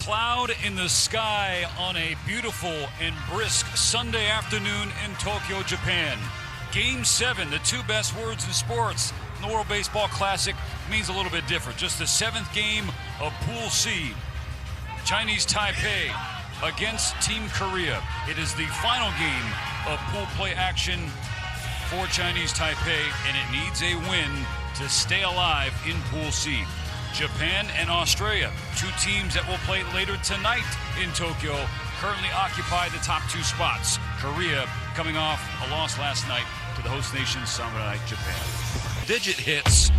cloud in the sky on a beautiful and brisk Sunday afternoon in Tokyo, Japan. Game 7, the two best words in sports in the World Baseball Classic, means a little bit different. Just the 7th game of Pool C. Chinese Taipei against Team Korea. It is the final game of pool play action for Chinese Taipei, and it needs a win to stay alive in Pool C. Japan and Australia, two teams that will play later tonight in Tokyo, currently occupy the top 2 spots. Korea coming off a loss last night to the host nation Samurai Japan. Digit hits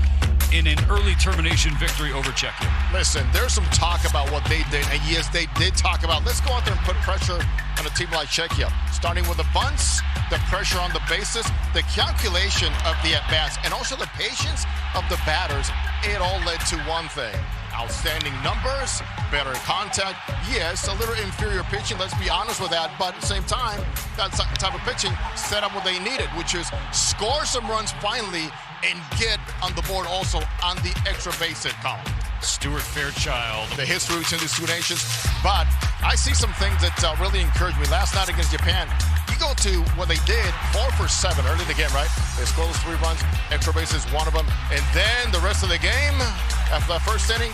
in an early termination victory over Czechia. Listen, there's some talk about what they did, and yes, they did talk about, let's go out there and put pressure on a team like Czechia. Starting with the bunts, the pressure on the bases, the calculation of the at-bats, and also the patience of the batters, it all led to one thing. Outstanding numbers, better contact. Yes, a little inferior pitching, let's be honest with that, but at the same time, that type of pitching set up what they needed, which is score some runs finally and get on the board also on the extra base hit column. Stuart Fairchild. The history between these two nations, but I see some things that really encourage me. Last night against Japan, you go to what they did, 4 for 7 early in the game, right? They scored those 3 runs, extra bases, one of them, and then the rest of the game, after that first inning,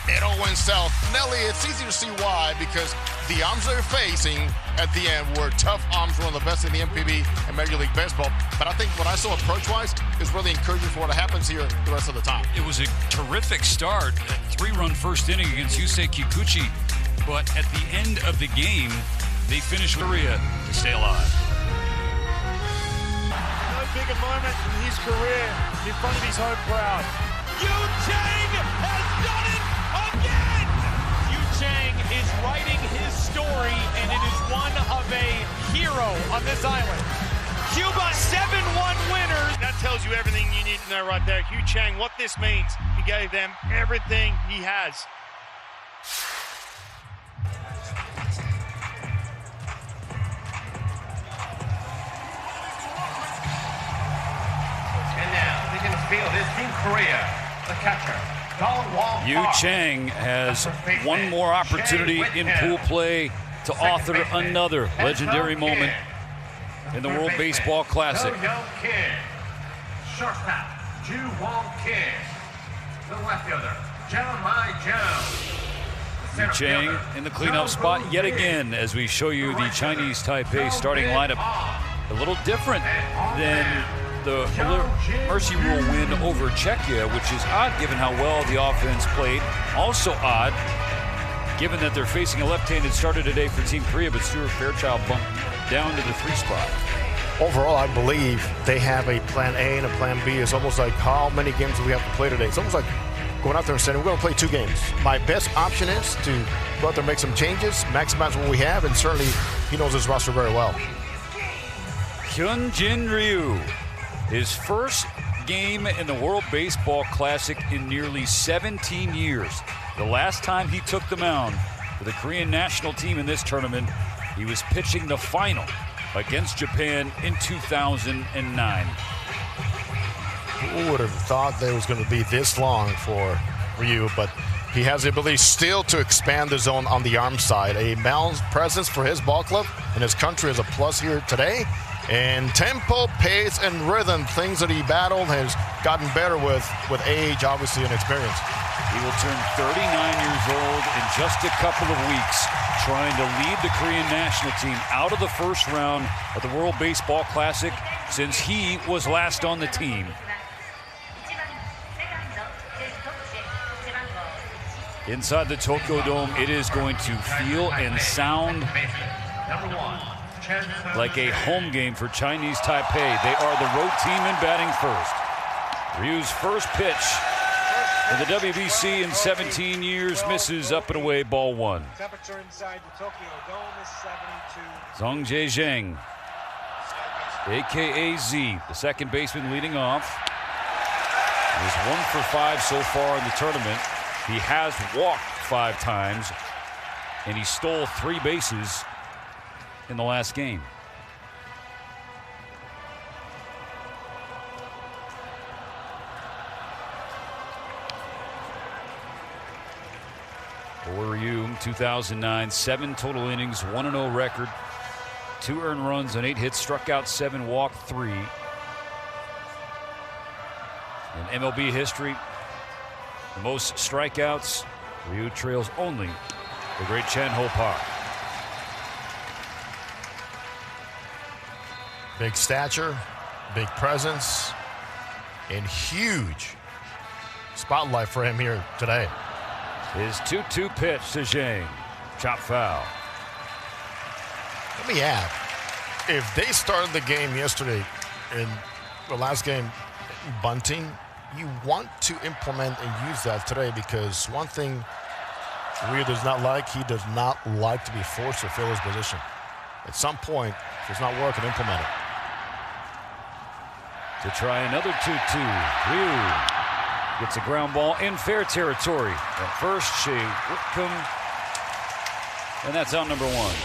it all went south. Nelly, it's easy to see why, because the arms they're facing at the end were tough arms, one of the best in the MPB and Major League Baseball. But I think what I saw approach-wise is really encouraging for what happens here the rest of the time. It was a terrific start, a 3-run first inning against Yusei Kikuchi, but at the end of the game, they finished Korea to stay alive. No bigger moment in his career in front of his home crowd. Yu Chang has done it again! Yu Chang is writing his story, and it is one of a hero on this island. Cuba 7-1 winners. That tells you everything you need to know right there. Yu Chang, what this means, he gave them everything he has. And now, taking the field is Team Korea. The catcher, Yu Chang has one more opportunity in pool play to author another legendary moment in the World Baseball Classic. Shortstop, Ju Wong Kim. The left fielder, Jeremiah Jones. Yu Chang in the cleanup spot yet again as we show you the Chinese Taipei starting lineup. A little different than the Mercy Rule win over Czechia, which is odd given how well the offense played. Also odd given that they're facing a left-handed starter today for Team Korea, but Stuart Fairchild bumped down to the 3 spot. Overall, I believe they have a plan A and a plan B. It's almost like, how many games do we have to play today? It's almost like going out there and saying, we're going to play 2 games. My best option is to go out there and make some changes, maximize what we have, and certainly he knows his roster very well. Hyunjin Ryu. His first game in the World Baseball Classic in nearly 17 years. The last time he took the mound for the Korean national team in this tournament, he was pitching the final against Japan in 2009. Who would have thought that it was going to be this long for Ryu, but he has the ability still to expand the zone on the arm side. A balanced presence for his ball club and his country is a plus here today. And tempo, pace, and rhythm, things that he battled, has gotten better with age, obviously, and experience. He will turn 39 years old in just a couple of weeks, trying to lead the Korean national team out of the first round of the World Baseball Classic since he was last on the team. Inside the Tokyo Dome, it is going to feel and sound like a home game for Chinese Taipei. They are the road team in batting first. Ryu's first pitch in the WBC in 17 years misses up and away, ball 1. Temperature inside the Tokyo Dome is 72. Zhang Zhezheng, a.k.a. Z, the second baseman leading off. He is 1 for 5 so far in the tournament. He has walked 5 times, and he stole 3 bases in the last game. For Ryu, Kim, 2009, 7 total innings, 1-0 record, 2 earned runs on 8 hits, struck out 7, walked 3. In MLB history, the most strikeouts, Ryu trails only the great Chen Ho-Park. Big stature, big presence, and huge spotlight for him here today. His 2-2 pitch to Zhang. Chop foul. Let me add, if they started the game yesterday in the last game bunting, you want to implement and use that today, because one thing Ryu does not like, he does not like to be forced to fill his position. At some point, if it's not working, implement it. To try another 2-2. Ryu gets a ground ball in fair territory. At first, Shea Whitcomb, and that's out number 1.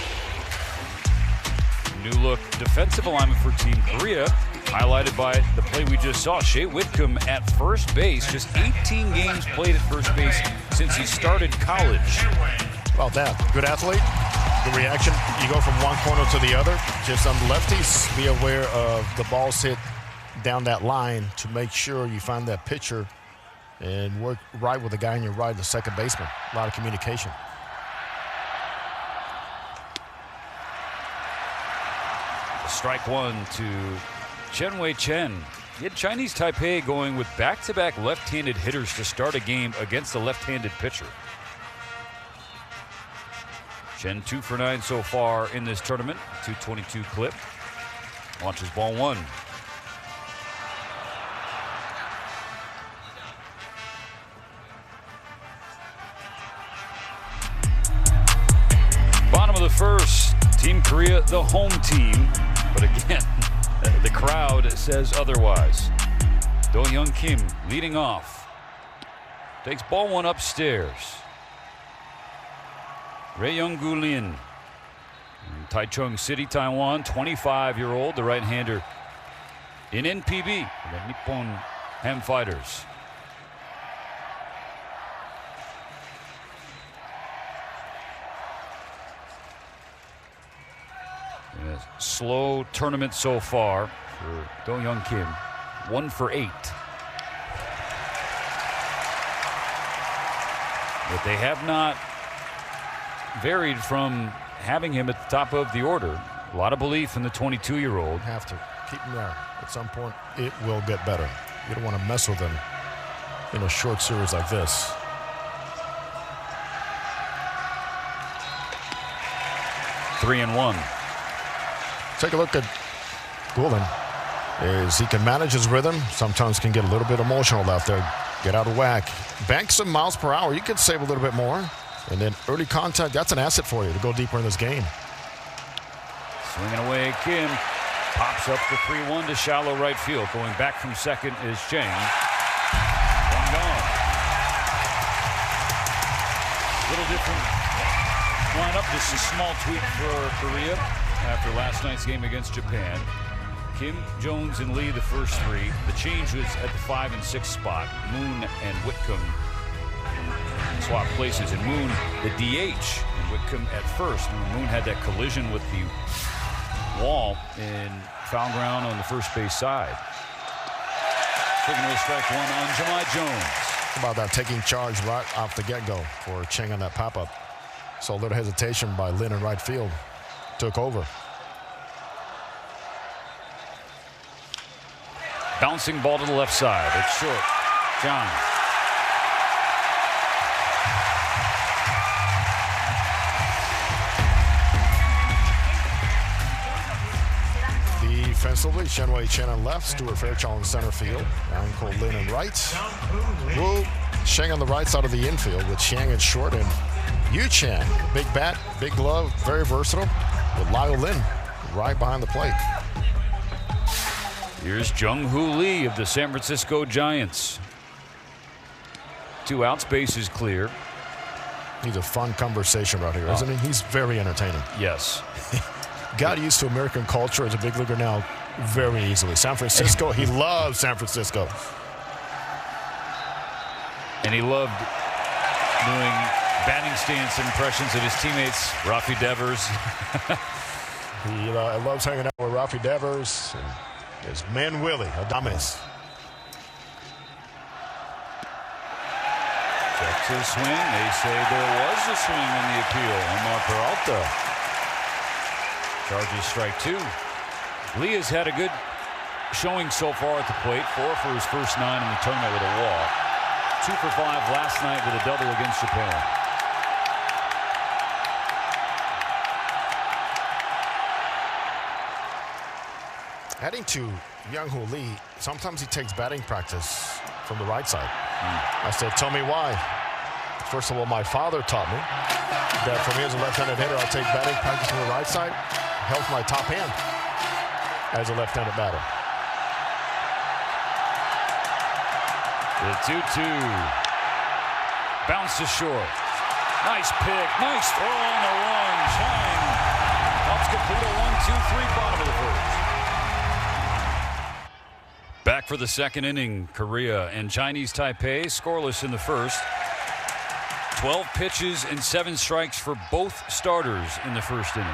New look defensive alignment for Team Korea, highlighted by the play we just saw. Shea Whitcomb at first base, just 18 games played at first base since he started college. About that, good athlete, good reaction. You go from one corner to the other. Just on the lefties, be aware of the balls hit down that line to make sure you find that pitcher and work right with the guy on your right, the second baseman. A lot of communication. Strike 1 to Chen Wei-Chen. He had Chinese Taipei going with back-to-back left-handed hitters to start a game against a left-handed pitcher. Chen 2 for 9 so far in this tournament. 222 clip. Launches ball 1. Bottom of the first. Team Korea, the home team. But again, the crowd says otherwise. Do-Hyun Kim leading off. Takes ball 1 upstairs. Rae-Young-gu Lin, Taichung City, Taiwan, 25-year-old, the right-hander in NPB, the Nippon Ham Fighters. Slow tournament so far for Do-Hyun Kim. 1 for 8. But they have not varied from having him at the top of the order. A lot of belief in the 22-year-old. Have to keep him there. At some point, it will get better. You don't want to mess with him in a short series like this. Three and 1. Take a look at Gulen. He can manage his rhythm. Sometimes can get a little bit emotional out there. Get out of whack. Bank some miles per hour. You can save a little bit more. And then early contact, that's an asset for you to go deeper in this game. Swinging away, Kim. Pops up the 3-1 to shallow right field. Going back from second is Chang. One gone. Little different lineup. Just a small tweak for Korea after last night's game against Japan. Kim, Jones, and Lee the first 3. The change was at the 5 and 6 spot. Moon and Whitcomb swap places, and Moon the DH and Whitcomb at first. And Moon had that collision with the wall in foul ground on the first base side. Taking away strike 1 on Jahmai Jones. How about that, taking charge right off the get-go for Chang on that pop-up. So a little hesitation by Lin in right field. Took over. Bouncing ball to the left side. It's short. John. Defensively, Chen Wei-Chen on left, Stuart Fairchild in center field, Alan Cole Lin in right. Wu Sheng on the right side of the infield with Chiang in short, and Yu Chan, big bat, big glove, very versatile, with Lyle Lin right behind the plate. Here's Jung-Hoo Lee of the San Francisco Giants. 2 outs, base is clear. He's a fun conversation right here, isn't he? He's very entertaining. Yes. Got used to American culture as a big leaguer now very easily. San Francisco, he loves San Francisco. And he loved doing Batting stance impressions of his teammates, Rafi Devers. He loves hanging out with Rafi Devers and his man Willie Adames. Checks his swing. They say there was a swing in the appeal. Omar Peralta. Charges strike 2. Lee has had a good showing so far at the plate. 4 for his first 9 in the tournament with a walk. 2 for 5 last night with a double against Japan. Adding to Young-Hoo Lee, sometimes he takes batting practice from the right side. I said, tell me why. First of all, my father taught me that for me as a left-handed hitter, I take batting practice from the right side. Helps my top hand as a left-handed batter. The 2-2. Bounces short. Nice pick. Nice throw on the run. Chang helps complete a 1-2-3 bottom of the first. Back for the second inning. Korea and Chinese Taipei scoreless in the first. 12 pitches and 7 strikes for both starters in the first inning.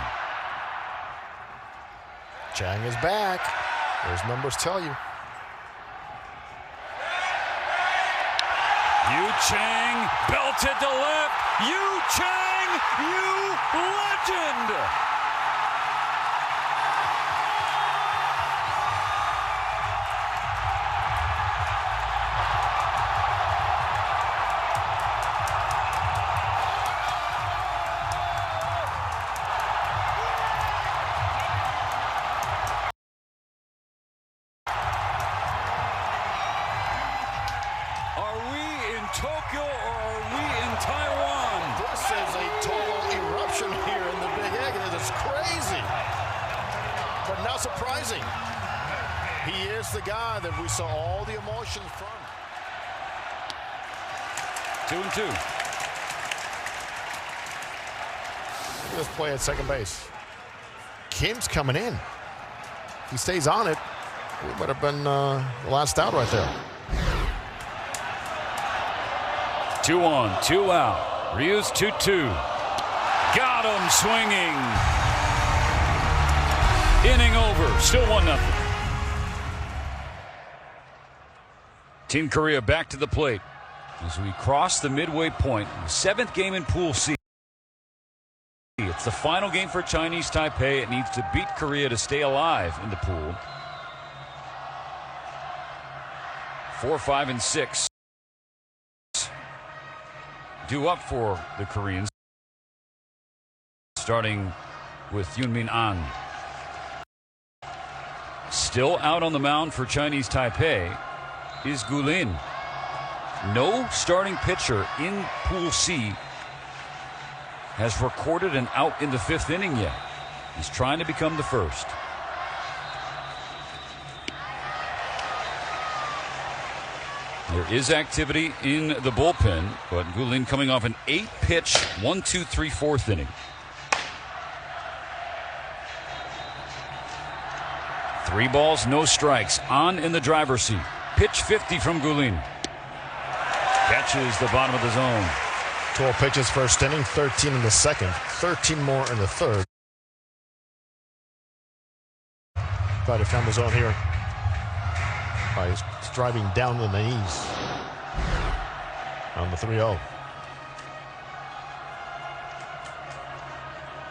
Chang is back. Those numbers tell you. Yu Chang belted to left. Yu Chang, you legend! Tokyo, or are we in Taiwan? This is a total eruption here in the Big Egg, and it is crazy, but not surprising. He is the guy that we saw all the emotion from. 2-2. Look at this play at second base. Kim's coming in. If he stays on it, it would have been the last out right there. 2 on, 2 out. Ryu's 2-2. Got him swinging. Inning over. Still 1-0. Team Korea back to the plate as we cross the midway point. 7th game in Pool C. It's the final game for Chinese Taipei. It needs to beat Korea to stay alive in the pool. 4, 5, and 6. Due up for the Koreans, starting with Yoonmin An. Still out on the mound for Chinese Taipei is Gulin. No starting pitcher in Pool C has recorded an out in the 5th inning yet. He's trying to become the first. There is activity in the bullpen, but Gulin coming off an 8-pitch 1-2-3 4th inning. 3 balls, no strikes. On in the driver's seat. Pitch 50 from Gulin. Catches the bottom of the zone. 12 pitches first inning, 13 in the second, 13 more in the third. Thought he found the zone here by driving down the knees on the 3-0.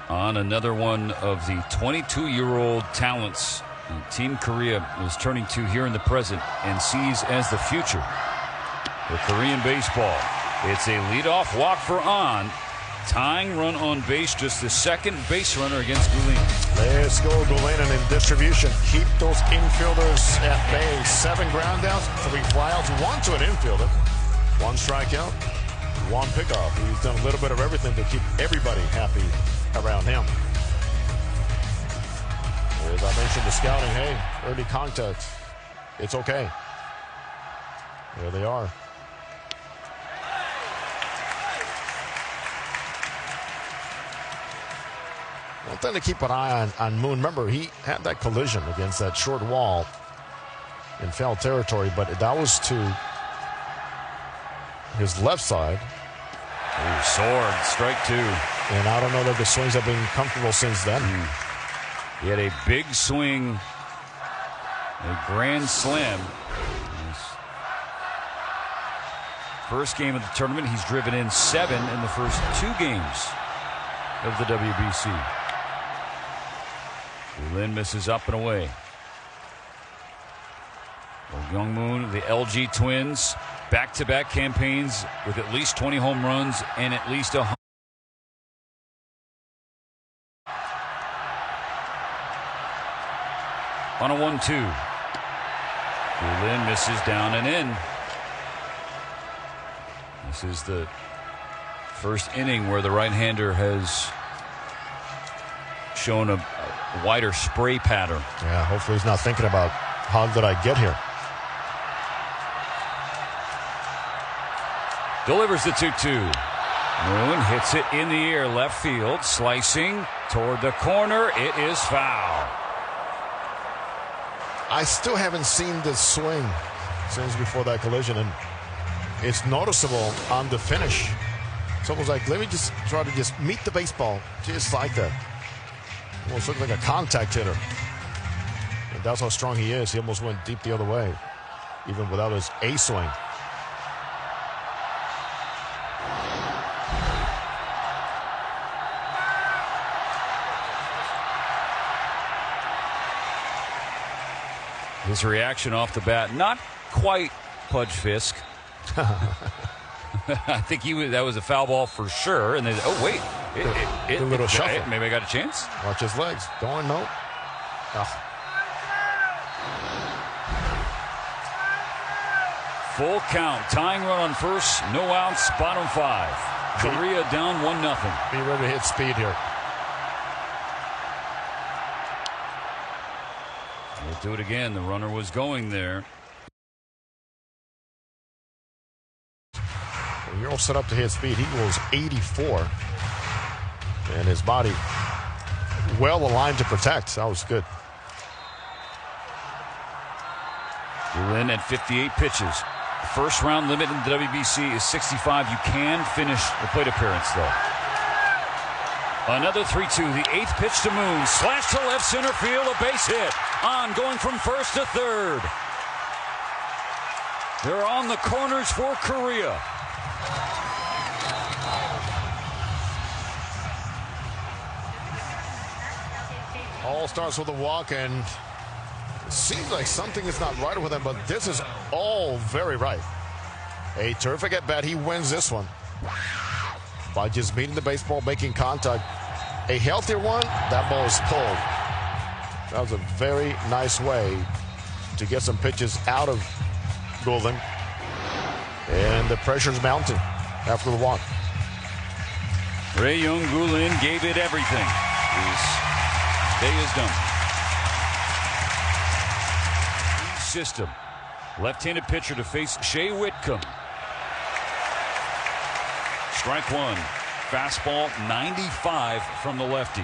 On another one of the 22-year-old talents Team Korea is turning to here in the present and sees as the future for Korean baseball. It's a leadoff walk for An. Tying run on base, just the second base runner against Gulin. Let's go, Gulin, and in distribution. Keep those infielders at bay. 7 ground outs, 3 flyouts, 1 to an infielder. 1 strikeout, 1 pickoff. He's done a little bit of everything to keep everybody happy around him. As I mentioned, the scouting, hey, early contact. It's okay. There they are. One thing to keep an eye on Moon. Remember, he had that collision against that short wall in foul territory, but that was to his left side. Ooh, sword, strike 2. And I don't know that the swings have been comfortable since then. He had a big swing, a grand slam. His first game of the tournament, he's driven in 7 in the first 2 games of the WBC. Lin misses up and away. Young Moon, the LG twins, back-to-back campaigns with at least 20 home runs and at least 100. On a 1-2. Lin misses down and in. This is the first inning where the right-hander has shown a wider spray pattern. Yeah, hopefully he's not thinking about how did I get here. Delivers the 2-2. Moon hits it in the air, left field, slicing toward the corner. It is foul. I still haven't seen this swing since before that collision, and it's noticeable on the finish. It's almost like, let me just try to just meet the baseball just like that. Almost looks like a contact hitter. And that's how strong he is. He almost went deep the other way, even without his A swing. His reaction off the bat, not quite Pudge Fisk. I think that was a foul ball for sure. And then, oh wait, a little shuffle. Maybe I got a chance. Watch his legs. Going no. Full count, tying run on first, no outs, bottom 5. Korea down 1-0. Be ready to hit speed here. We'll do it again. The runner was going there. You're all set up to hit speed. He goes 84. And his body well aligned to protect. That was good. Lin at 58 pitches. The first round limit in the WBC is 65. You can finish the plate appearance, though. Another 3-2. The 8th pitch to Moon. Slash to left center field. A base hit. On, going from first to third. They're on the corners for Korea. All starts with a walk, and it seems like something is not right with him, but this is all very right. A terrific at bat. He wins this one by just meeting the baseball, making contact. A healthier one, that ball is pulled. That was a very nice way to get some pitches out of Gulin. And the pressure's mounting after the walk. Rae-Young Gulin gave it everything. His day is done. System. Left-handed pitcher to face Shea Whitcomb. Strike 1. Fastball 95 from the lefty.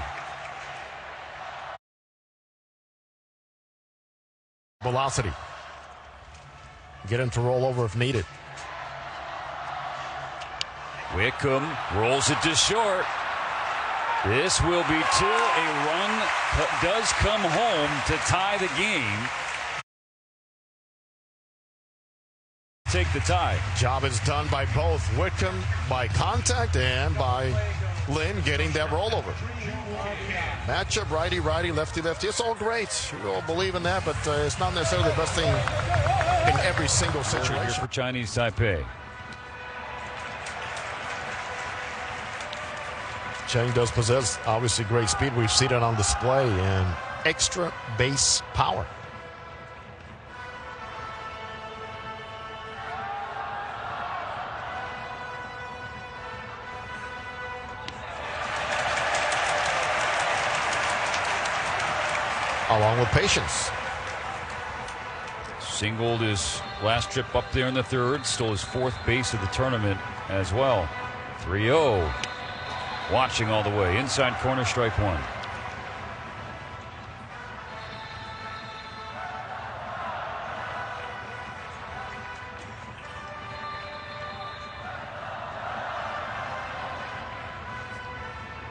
Velocity. Get him to roll over if needed. Whitcomb rolls it to short. This will be 2. A run does come home to tie the game. Take the tie. Job is done by both Whitcomb by contact and by Lin getting that rollover. Matchup righty-righty, lefty-lefty. It's all great. We all believe in that, but it's not necessarily the best thing in every single situation. For Chinese Taipei. Chang does possess obviously great speed. We've seen it on display and extra base power. Along with patience. Singled his last trip up there in the third. Stole his 4th base of the tournament as well. 3-0. Watching all the way. Inside corner, strike 1.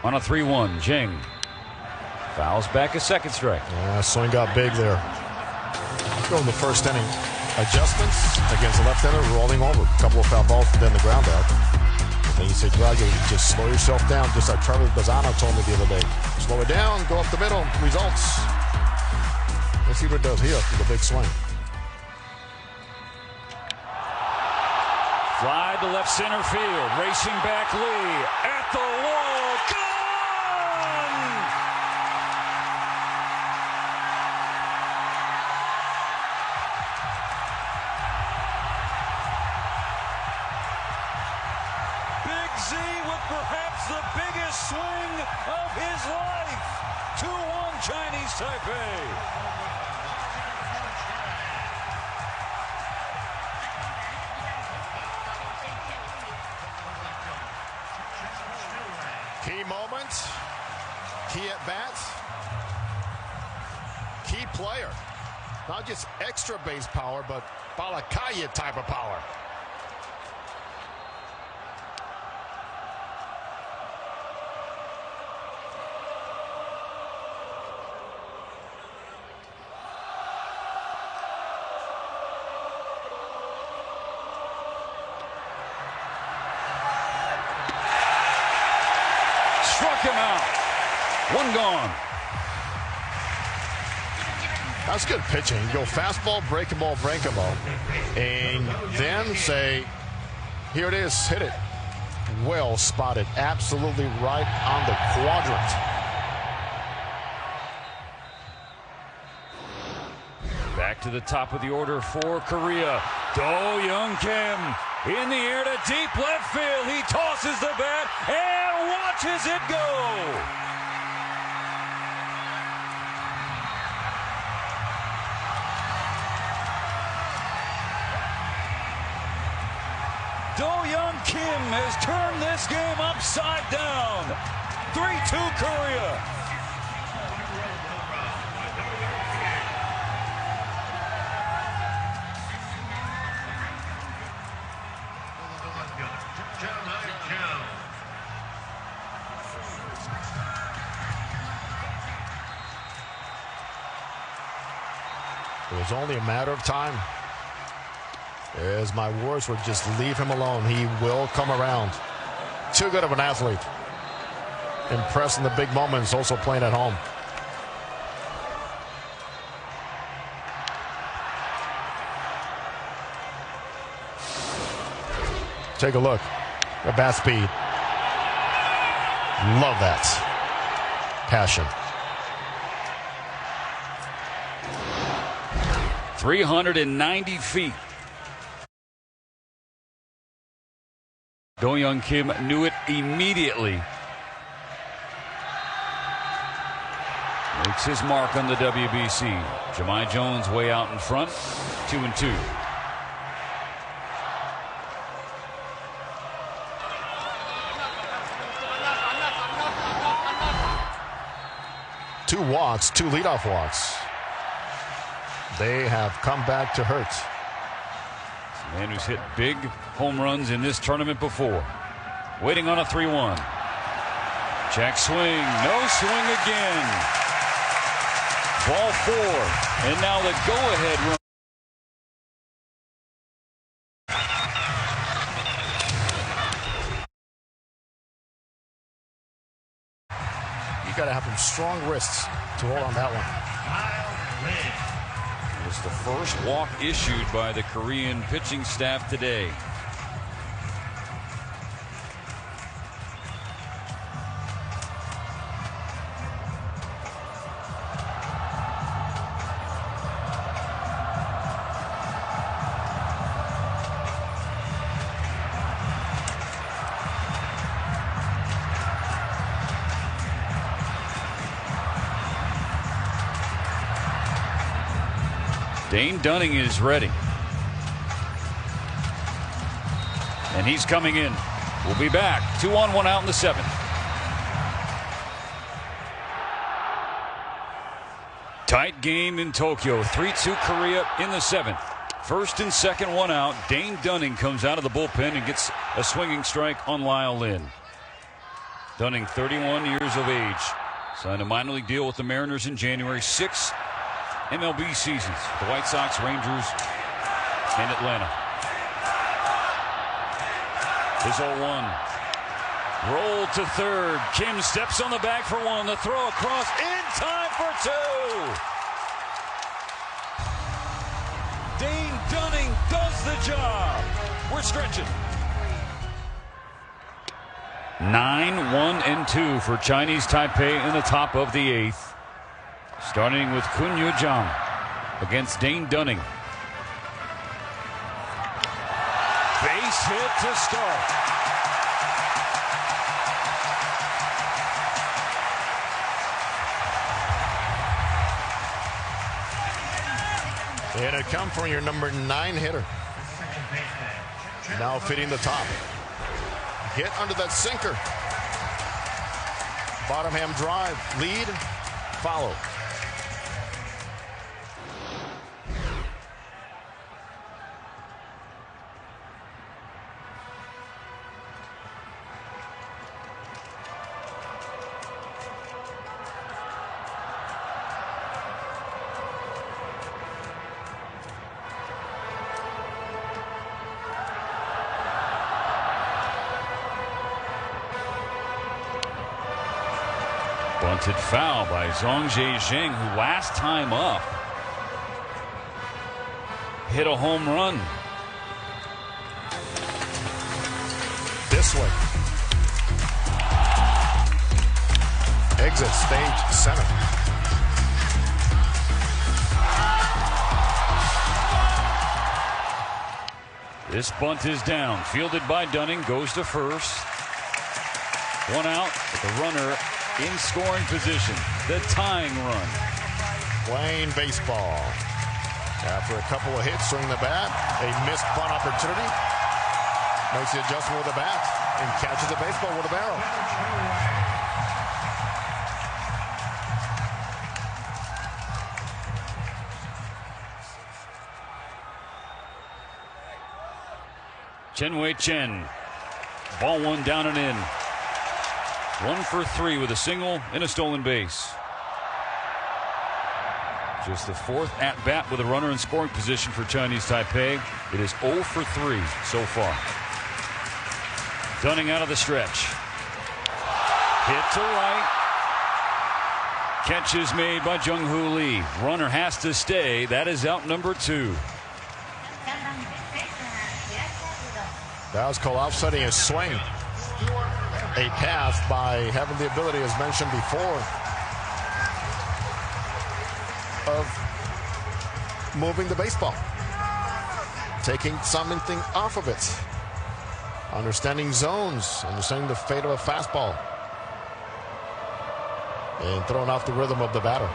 On a 3-1, Jing fouls back a second strike. Yeah, swing got big there. Go in the first inning. Adjustments against the left-hander, rolling over. A couple of foul balls, then the ground out. And you say, gradually, just slow yourself down, just like Charlie Bazzano told me the other day. Slow it down, go up the middle, results. Let's see what it does here with the big swing. Fly to left center field, racing back Lee at the wall, gone! Big Z with perhaps the biggest swing of his life. 2-1 Chinese Taipei. Key moment, key at bat, key player. Not just extra base power, but Balakaya type of power. Struck him out. One gone. That's good pitching. You go fastball, breaking ball, and then say, here it is, hit it. Well spotted, absolutely right on the quadrant. Back to the top of the order for Korea. Do Young Kim in the air to deep left field. He tosses the bat and watches it go. Do Young Kim has turned this game upside down. 3-2 Korea. It was only a matter of time. As my words were, just leave him alone. He will come around. Too good of an athlete. Impressing the big moments, also playing at home. Take a look at bat speed. Love that. Passion. 390 feet. Do Young Kim knew it immediately. Makes his mark on the WBC. Jahmai Jones way out in front. 2-2. Two walks, two leadoff walks. They have come back to hurt. A man who's hit big home runs in this tournament before. Waiting on a 3-1. Check swing. No swing again. Ball 4. And now the go-ahead run. You got to have some strong wrists to hold on that one. It's the first walk issued by the Korean pitching staff today. Dane Dunning is ready. And he's coming in. We'll be back. 2 on, 1 out in the 7th. Tight game in Tokyo. 3-2 Korea in the 7th. First and second, 1 out. Dane Dunning comes out of the bullpen and gets a swinging strike on Lyle Lynn. Dunning, 31 years of age. Signed a minor league deal with the Mariners in January. 6 MLB seasons. The White Sox, Rangers, and Atlanta. His 0-1. Roll to third. Kim steps on the bag for one. The throw across in time for two. Dane Dunning does the job. We're stretching. 9-1-2 for Chinese Taipei in the top of the 8th. Starting with Kun Yu-jung against Dane Dunning. Base hit to start. And it come from your number 9 hitter. Now fitting the top. Hit under that sinker. Bottom hand drive. Lead. Follow. Bunted foul by Zhang Zhezheng, who last time up hit a home run. This way. Exit stage center. This bunt is down. Fielded by Dunning. Goes to first. One out with the runner in scoring position. The tying run. Playing baseball. After a couple of hits swinging the bat, a missed bunt opportunity. Makes the adjustment with the bat and catches the baseball with a barrel. Chen Wei Chen. Ball one down and in. 1 for 3 with a single and a stolen base. Just the 4th at bat with a runner in scoring position for Chinese Taipei. It is 0 for 3 so far. Dunning out of the stretch. Hit to right. Catch is made by Jung-Hoo Lee. Runner has to stay. That is out number 2. That was called offsetting his swing. A pass by having the ability, as mentioned before, of moving the baseball. Taking something off of it. Understanding zones. Understanding the fate of a fastball. And throwing off the rhythm of the batter.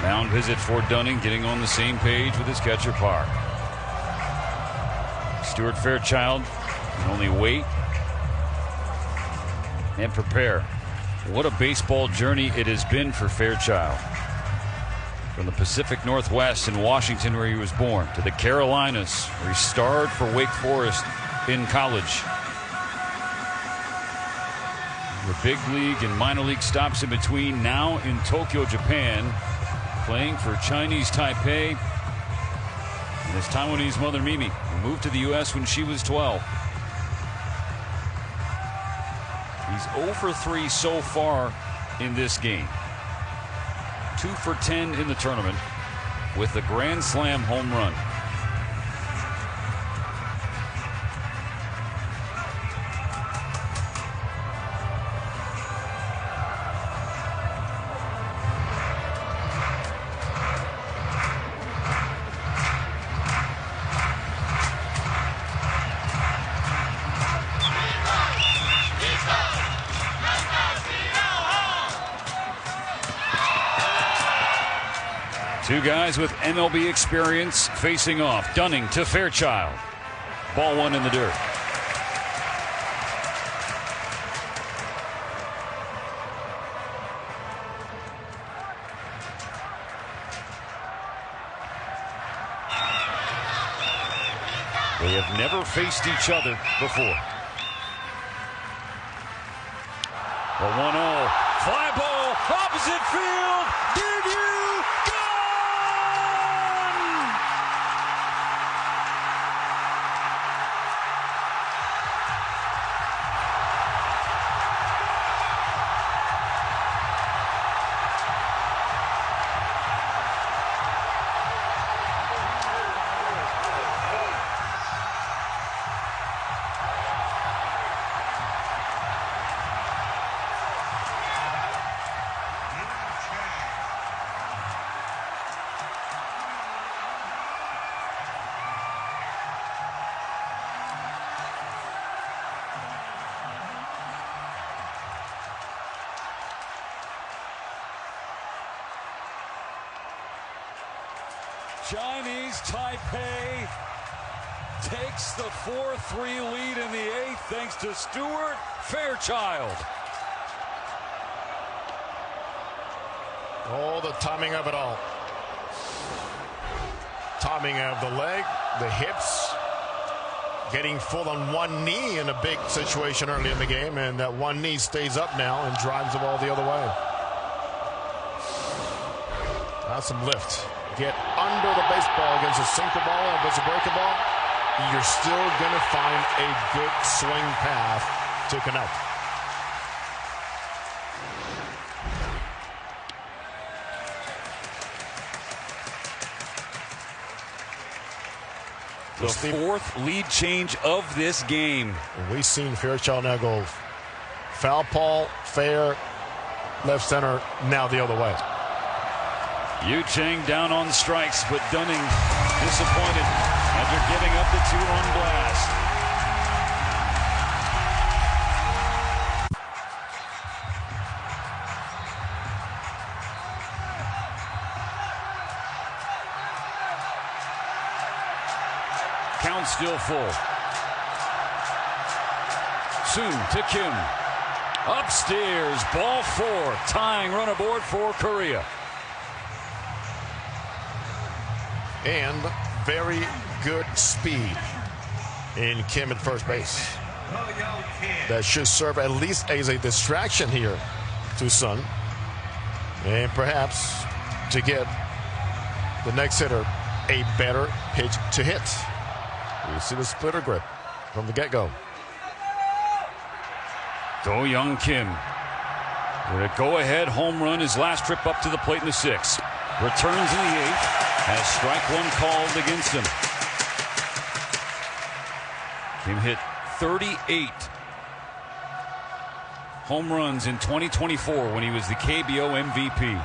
Mound visit for Dunning, getting on the same page with his catcher Park. Stuart Fairchild can only wait and prepare. What a baseball journey it has been for Fairchild. From the Pacific Northwest in Washington, where he was born, to the Carolinas, where he starred for Wake Forest in college. The big league and minor league stops in between, now in Tokyo, Japan, playing for Chinese Taipei. And his Taiwanese mother, Mimi, who moved to the U.S. when she was 12. He's 0 for 3 so far in this game. 2 for 10 in the tournament with the grand slam home run. Two guys with MLB experience facing off. Dunning to Fairchild. Ball one in the dirt. They have never faced each other before. A 1-0. Fly ball, opposite field. Did you? Gone! Chinese Taipei takes the 4-3 lead in the 8th thanks to Stuart Fairchild. Oh, the timing of it all. Timing of the leg, the hips, getting full on one knee in a big situation early in the game, and that one knee stays up now and drives the ball the other way. That's some lift. Get under the baseball against a sinker ball, and if it's a breaking ball, you're still going to find a good swing path to connect. The 4th lead change of this game. We've seen Fairchild now go foul ball, fair, left center, now the other way. Yu Chang down on strikes, but Dunning disappointed after giving up the 2-run blast. Count still full. Soon to Kim. Upstairs, ball 4, tying run aboard for Korea. And very good speed in Kim at first base. That should serve at least as a distraction here to Sun, and perhaps to get the next hitter a better pitch to hit. You see the splitter grip from the get-go. Do Young Kim with a go-ahead home run, his last trip up to the plate in the 6th. Returns in the 8th, has strike 1 called against him. Kim hit 38 home runs in 2024 when he was the KBO MVP.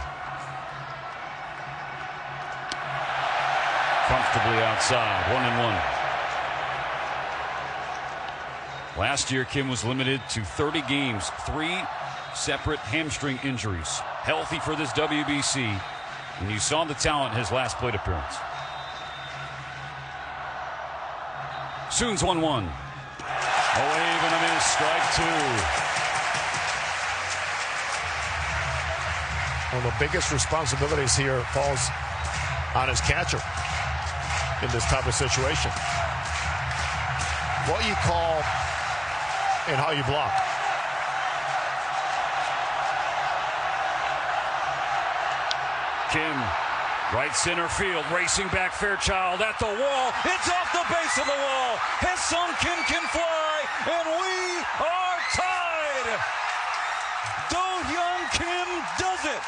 Comfortably outside, 1-1. Last year, Kim was limited to 30 games, 3 separate hamstring injuries. Healthy for this WBC. And you saw the talent in his last plate appearance. Soon's 1-1. A wave and a miss, strike 2. One of the biggest responsibilities here falls on his catcher in this type of situation. What you call and how you block. Kim, right center field, racing back Fairchild at the wall. It's off the base of the wall. His son Kim can fly, and we are tied. Do Young Kim does it.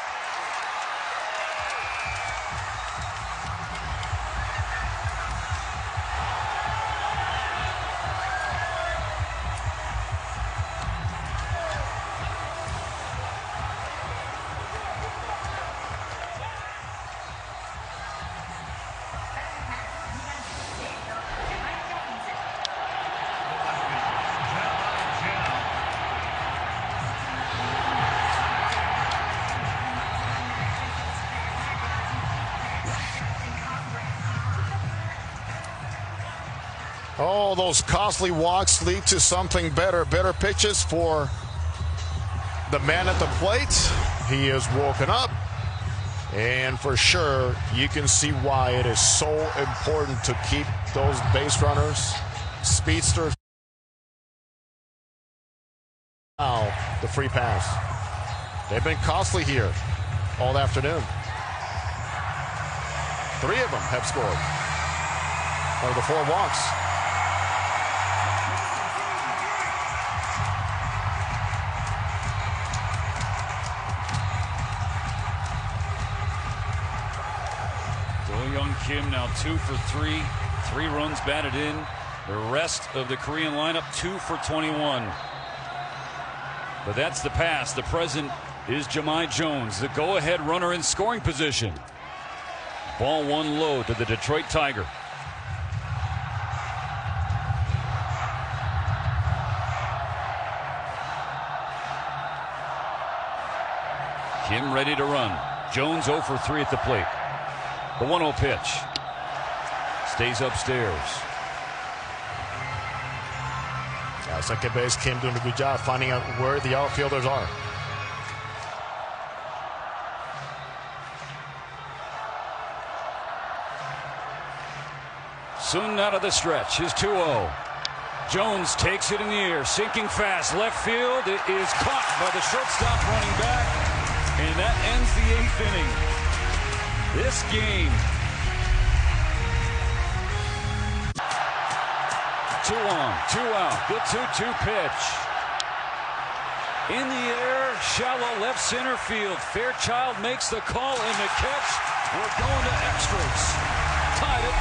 Oh, those costly walks lead to something better. Better pitches for the man at the plate. He is woken up. And for sure, you can see why it is so important to keep those base runners, speedsters. Now, the free pass. They've been costly here all afternoon. 3 of them have scored. Or the 4 walks. Young Kim now 2 for 3. 3 runs batted in. The rest of the Korean lineup 2 for 21. But that's the past. The present is Jahmai Jones, the go-ahead runner in scoring position. Ball 1 low to the Detroit Tiger. Kim ready to run. Jones 0 for 3 at the plate. The 1-0 pitch. Stays upstairs. Second base, Kim doing a good job finding out where the outfielders are. Soon out of the stretch, his 2-0. Jones takes it in the air, sinking fast, left field. It is caught by the shortstop running back, and that ends the 8th inning. This game. 2 on, 2 out. The 2-2 pitch. In the air, shallow left center field. Fairchild makes the call and the catch. We're going to extras. Tied at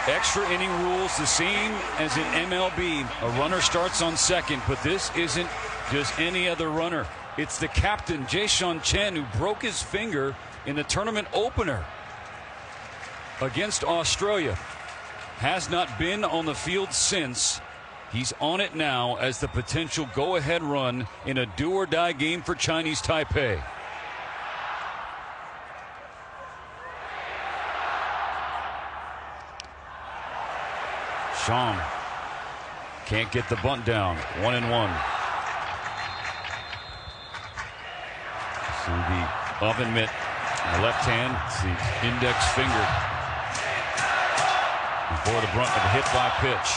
4. Extra inning rules the same as in MLB. A runner starts on second, but this isn't just any other runner. It's the captain, Jae-Sean Chen, who broke his finger in the tournament opener against Australia. Has not been on the field since. He's on it now as the potential go-ahead run in a do-or-die game for Chinese Taipei. Sean can't get the bunt down. 1-1. See the oven mitt in the left hand. It's the index finger before the brunt of the hit by pitch.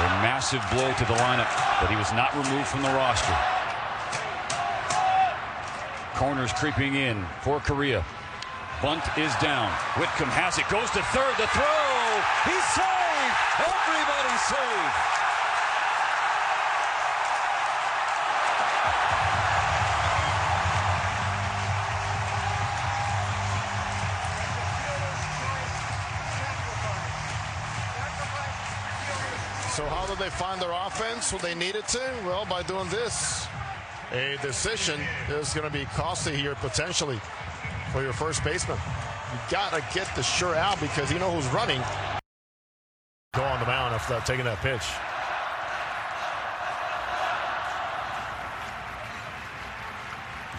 A massive blow to the lineup, but he was not removed from the roster. Corners creeping in for Korea. Bunt is down. Whitcomb has it. Goes to third. The throw. He's saved. Everybody saved. So how do they find their offense when they needed to? Well, by doing this. A decision is going to be costly here potentially for your first baseman. You got to get the sure out because you know who's running. Go on the mound after taking that pitch.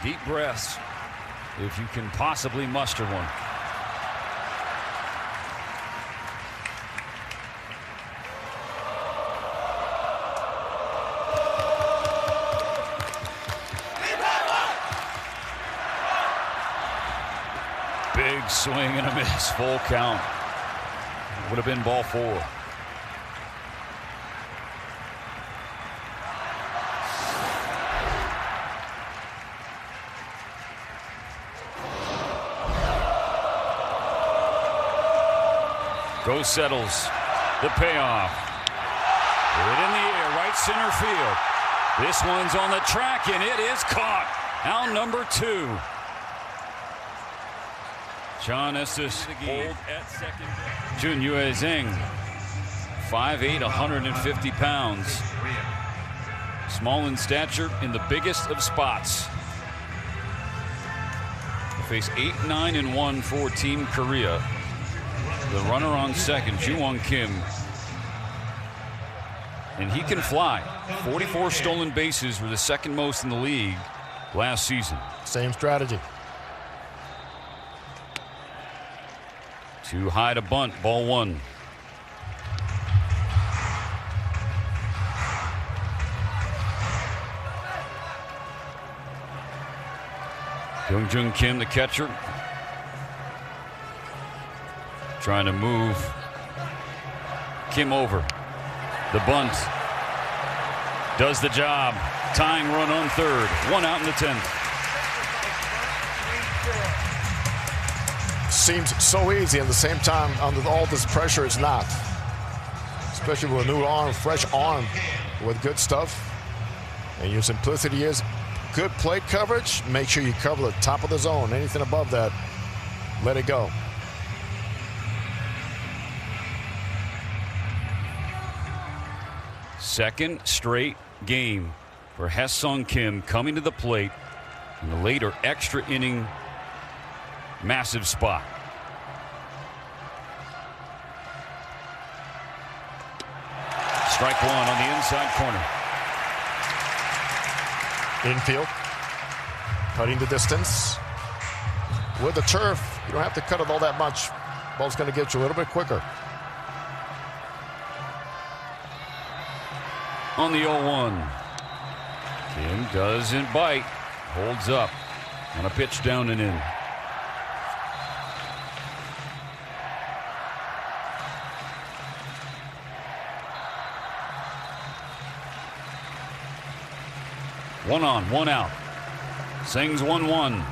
Deep breaths if you can possibly muster one. Big swing and a miss. Full count. Would have been ball 4. Go settles. The payoff. Put it in the air, right center field. This one's on the track, and it is caught. Out number 2. John Estes hold at second. Jun Yue Zheng, 5'8", 150 pounds. Small in stature in the biggest of spots. They face 8-9-1 for Team Korea. The runner on second, Joohwan Kim. And he can fly. 44 stolen bases were the second most in the league last season. Same strategy. Too high to bunt, ball 1. Jung Kim, the catcher, trying to move Kim over. The bunt does the job. Tying run on third. 1 out in the 10th. Seems so easy, at the same time, under all this pressure, it's not. Especially with a new arm, fresh arm, with good stuff. And your simplicity is good plate coverage. Make sure you cover the top of the zone. Anything above that, let it go. Second straight game for Hae-Sung Kim coming to the plate in the later extra inning massive spot. Strike one on the inside corner. Infield, cutting the distance. With the turf, you don't have to cut it all that much. Ball's going to get you a little bit quicker. On the 0-1. Kim doesn't bite. Holds up on a pitch down and in. One on, one out. Sings 1-1.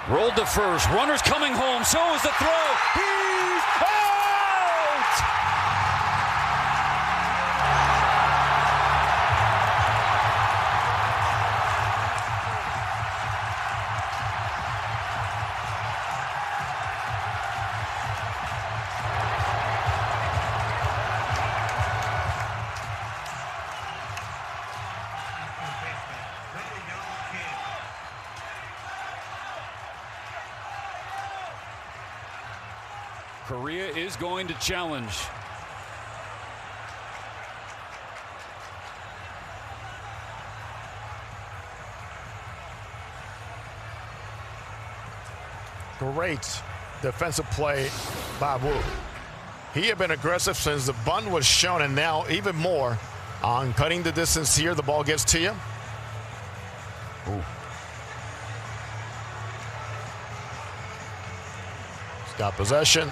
Rolled to first. Runner's coming home. So is the throw. He's out! Korea is going to challenge. Great defensive play by Wu. He had been aggressive since the bunt was shown, and now even more on cutting the distance here. The ball gets to you. Ooh. He's got possession.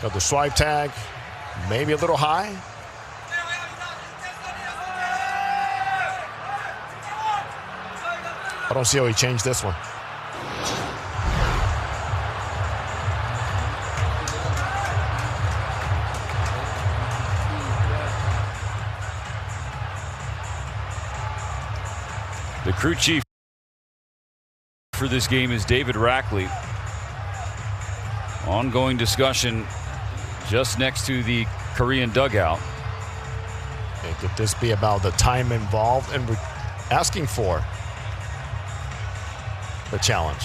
Got the swipe tag. Maybe a little high. I don't see how he changed this one. The crew chief for this game is David Rackley. Ongoing discussion just next to the Korean dugout. And could this be about the time involved and asking for the challenge?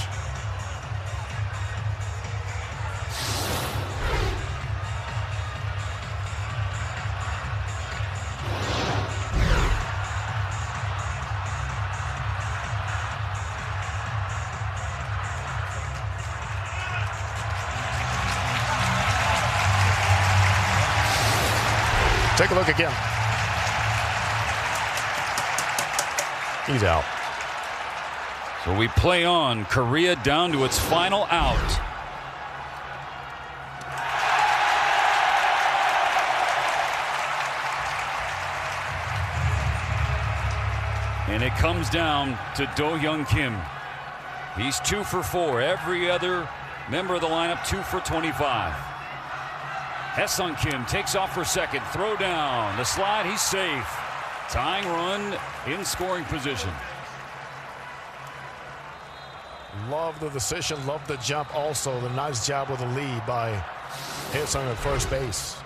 Take a look again. He's out. So we play on. Korea down to its final out. And it comes down to Do-Hyun Kim. He's 2 for 4. Every other member of the lineup 2 for 25. Hae-Sung Kim takes off for second. Throw down. The slide. He's safe. Tying run in scoring position. Love the decision. Love the jump. Also, the nice job with the lead by Hae-Sung at first base.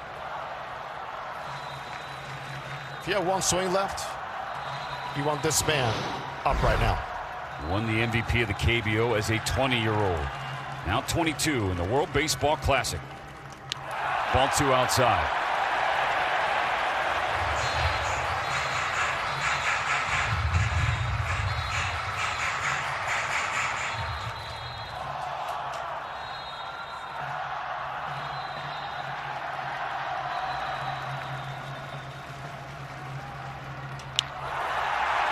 If you have one swing left, you want this man up right now. Won the MVP of the KBO as a 20-year-old. Now 22 in the World Baseball Classic. Ball 2 outside.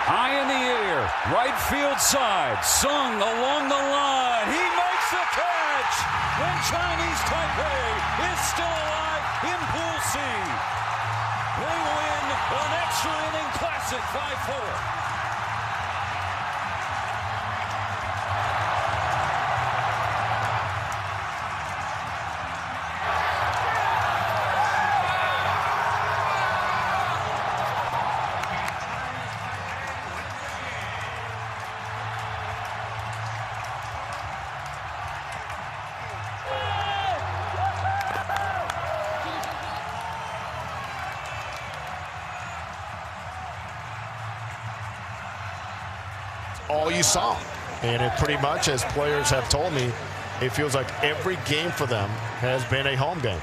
High in the air. Right field side. Sung along the line. He makes the catch. And Chinese Taipei is still alive in Pool C. They win an extra inning classic 5-4. All you saw. And it pretty much, as players have told me, it feels like every game for them has been a home game.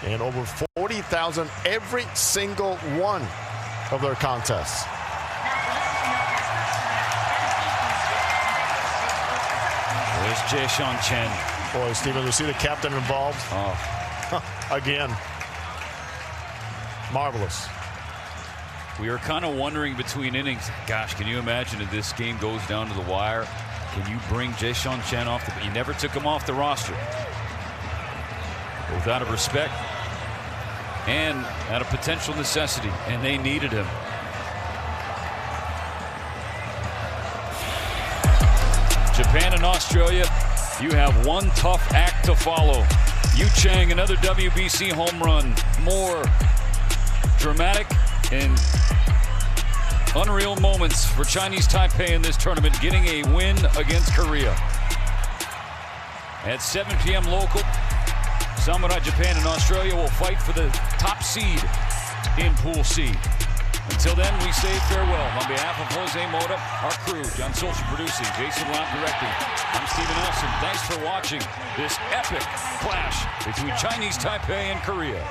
And over 40,000 every single one of their contests. There's Jae-Sean Chen. Boy, Steven, you see the captain involved? Oh. Again. Marvelous. We were kind of wondering between innings, gosh, can you imagine if this game goes down to the wire? Can you bring Jae-Sean Chen off you never took him off the roster. Both out of respect and out of potential necessity, and they needed him. Japan and Australia, you have one tough act to follow. Yu Chang, another WBC home run. More dramatic and unreal moments for Chinese Taipei in this tournament, getting a win against Korea. At 7 p.m. local, Samurai Japan and Australia will fight for the top seed in Pool C. Until then, we say farewell. On behalf of Jose Mota, our crew, John Solskjaer producing, Jason Lamb directing, I'm Stephen Nelson. Thanks for watching this epic clash between Chinese Taipei and Korea.